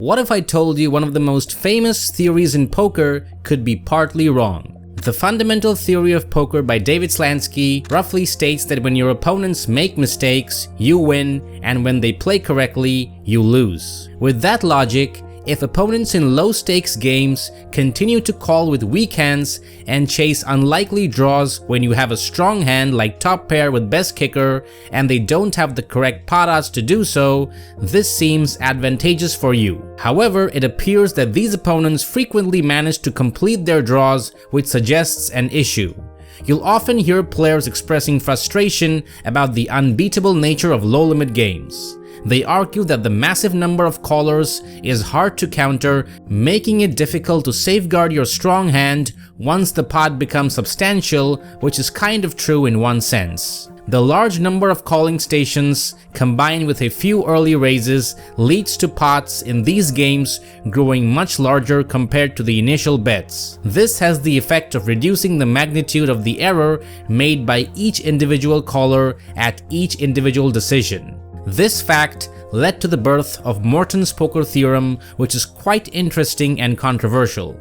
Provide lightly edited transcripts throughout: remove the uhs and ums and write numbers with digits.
What if I told you one of the most famous theories in poker could be partly wrong? The Fundamental Theory of Poker by David Slansky roughly states that when your opponents make mistakes, you win, and when they play correctly, you lose. With that logic, if opponents in low-stakes games continue to call with weak hands and chase unlikely draws when you have a strong hand like top pair with best kicker and they don't have the correct pot odds to do so, this seems advantageous for you. However, it appears that these opponents frequently manage to complete their draws, which suggests an issue. You'll often hear players expressing frustration about the unbeatable nature of low-limit games. They argue that the massive number of callers is hard to counter, making it difficult to safeguard your strong hand once the pot becomes substantial, which is kind of true in one sense. The large number of calling stations, combined with a few early raises, leads to pots in these games growing much larger compared to the initial bets. This has the effect of reducing the magnitude of the error made by each individual caller at each individual decision. This fact led to the birth of Morton's poker theorem, which is quite interesting and controversial.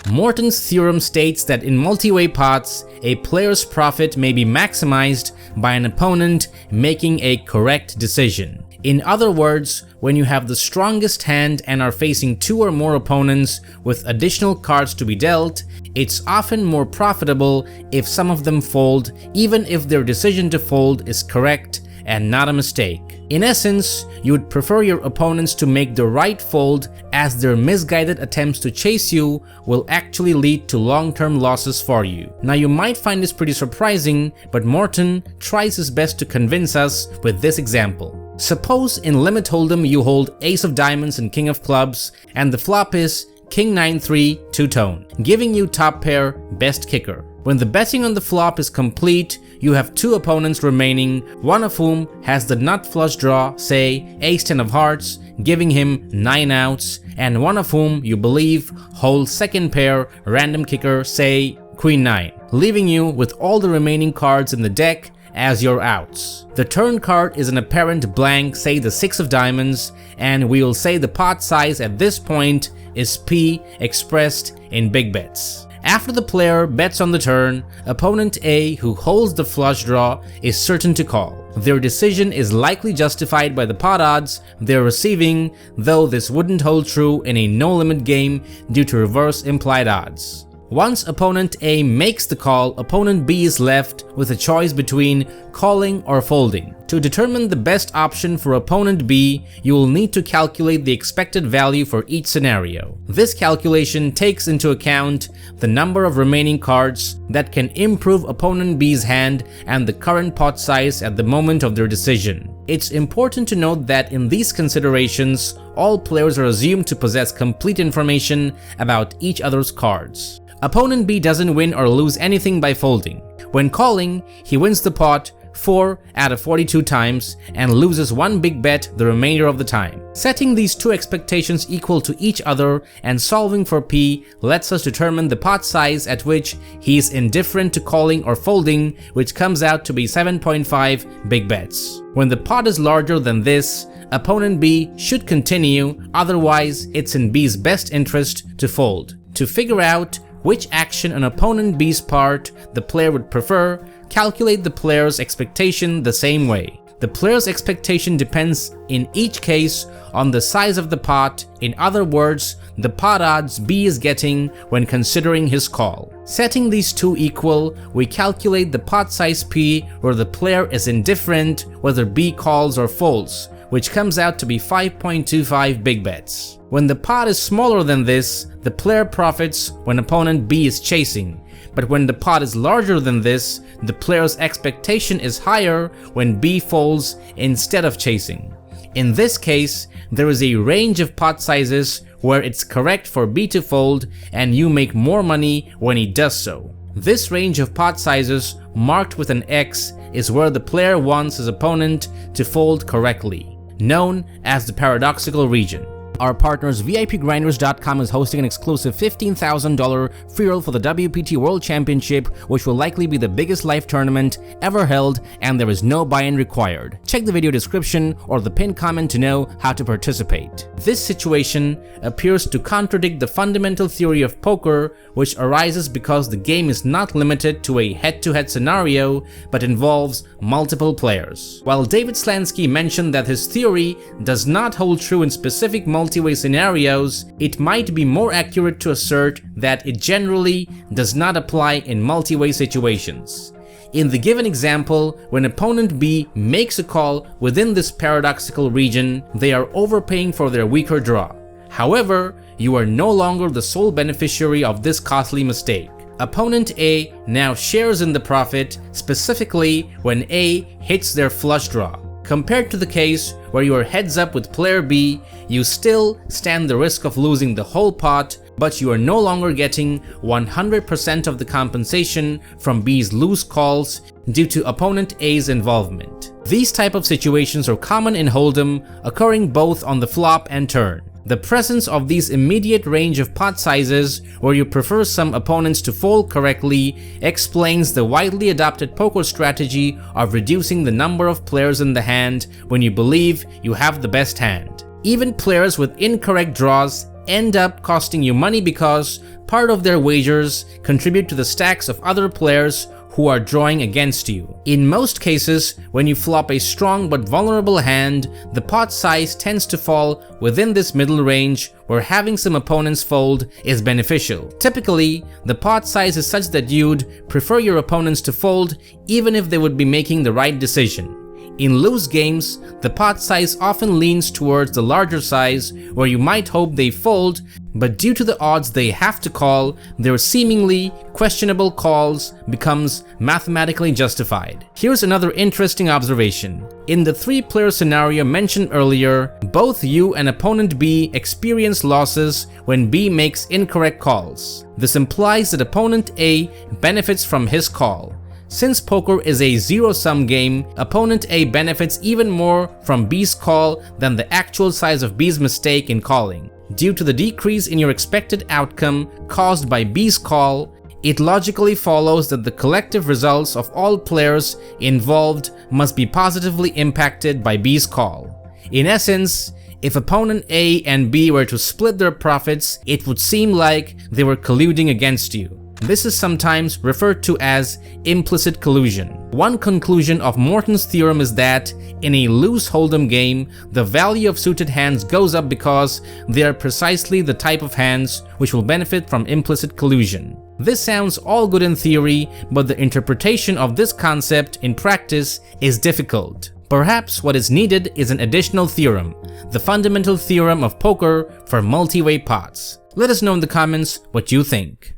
Morton's theorem states that in multi-way pots, a player's profit may be maximized by an opponent making a correct decision. In other words, when you have the strongest hand and are facing two or more opponents with additional cards to be dealt, it's often more profitable if some of them fold, even if their decision to fold is correct and not a mistake. In essence, you would prefer your opponents to make the right fold, as their misguided attempts to chase you will actually lead to long-term losses for you. Now, you might find this pretty surprising, but Morton tries his best to convince us with this example. Suppose in Limit Hold'em you hold Ace of Diamonds and King of Clubs, and the flop is King 9-3 two-tone, giving you top pair best kicker. When the betting on the flop is complete, you have two opponents remaining, one of whom has the nut flush draw, say Ace-10 of Hearts, giving him 9 outs, and one of whom you believe holds second pair random kicker, say Queen-9, leaving you with all the remaining cards in the deck as your outs. The turn card is an apparent blank, say the 6 of Diamonds, and we will say the pot size at this point is P, expressed in big bets. After the player bets on the turn, opponent A, who holds the flush draw, is certain to call. Their decision is likely justified by the pot odds they're receiving, though this wouldn't hold true in a no-limit game due to reverse implied odds. Once opponent A makes the call, opponent B is left with a choice between calling or folding. To determine the best option for opponent B, you will need to calculate the expected value for each scenario. This calculation takes into account the number of remaining cards that can improve opponent B's hand and the current pot size at the moment of their decision. It's important to note that in these considerations, all players are assumed to possess complete information about each other's cards. Opponent B doesn't win or lose anything by folding. When calling, he wins the pot 4 out of 42 times and loses one big bet the remainder of the time. Setting these two expectations equal to each other and solving for P lets us determine the pot size at which he is indifferent to calling or folding, which comes out to be 7.5 big bets. When the pot is larger than this, opponent B should continue, otherwise it's in B's best interest to fold. To figure out which action on opponent B's part the player would prefer, calculate the player's expectation the same way. The player's expectation depends in each case on the size of the pot, in other words, the pot odds B is getting when considering his call. Setting these two equal, we calculate the pot size P where the player is indifferent whether B calls or folds, which comes out to be 5.25 big bets. When the pot is smaller than this, the player profits when opponent B is chasing. But when the pot is larger than this, the player's expectation is higher when B folds instead of chasing. In this case, there is a range of pot sizes where it's correct for B to fold and you make more money when he does so. This range of pot sizes, marked with an X, is where the player wants his opponent to fold correctly, known as the paradoxical region. Our partners VIPgrinders.com is hosting an exclusive $15,000 free roll for the WPT World Championship, which will likely be the biggest live tournament ever held, and there is no buy-in required. Check the video description or the pinned comment to know how to participate. This situation appears to contradict the fundamental theory of poker, which arises because the game is not limited to a head-to-head scenario, but involves multiple players. While David Slansky mentioned that his theory does not hold true in specific multi-way scenarios, it might be more accurate to assert that it generally does not apply in multi-way situations. In the given example, when opponent B makes a call within this paradoxical region, they are overpaying for their weaker draw. However, you are no longer the sole beneficiary of this costly mistake. Opponent A now shares in the profit, specifically when A hits their flush draw. Compared to the case where you are heads up with player B, you still stand the risk of losing the whole pot, but you are no longer getting 100% of the compensation from B's loose calls due to opponent A's involvement. These type of situations are common in Hold'em, occurring both on the flop and turn. The presence of these immediate range of pot sizes, where you prefer some opponents to fold correctly, explains the widely adopted poker strategy of reducing the number of players in the hand when you believe you have the best hand. Even players with incorrect draws end up costing you money because part of their wagers contribute to the stacks of other players who are drawing against you. In most cases, when you flop a strong but vulnerable hand, the pot size tends to fall within this middle range where having some opponents fold is beneficial. Typically, the pot size is such that you'd prefer your opponents to fold even if they would be making the right decision. In loose games, the pot size often leans towards the larger size where you might hope they fold, but due to the odds they have to call, their seemingly questionable calls becomes mathematically justified. Here's another interesting observation. In the 3-player scenario mentioned earlier, both you and opponent B experience losses when B makes incorrect calls. This implies that opponent A benefits from his call. Since poker is a zero-sum game, opponent A benefits even more from B's call than the actual size of B's mistake in calling. Due to the decrease in your expected outcome caused by B's call, it logically follows that the collective results of all players involved must be positively impacted by B's call. In essence, if opponent A and B were to split their profits, it would seem like they were colluding against you. This is sometimes referred to as implicit collusion. One conclusion of Morton's theorem is that in a loose Hold'em game, the value of suited hands goes up because they are precisely the type of hands which will benefit from implicit collusion. This sounds all good in theory, but the interpretation of this concept in practice is difficult. Perhaps what is needed is an additional theorem, the fundamental theorem of poker for multi-way pots. Let us know in the comments what you think.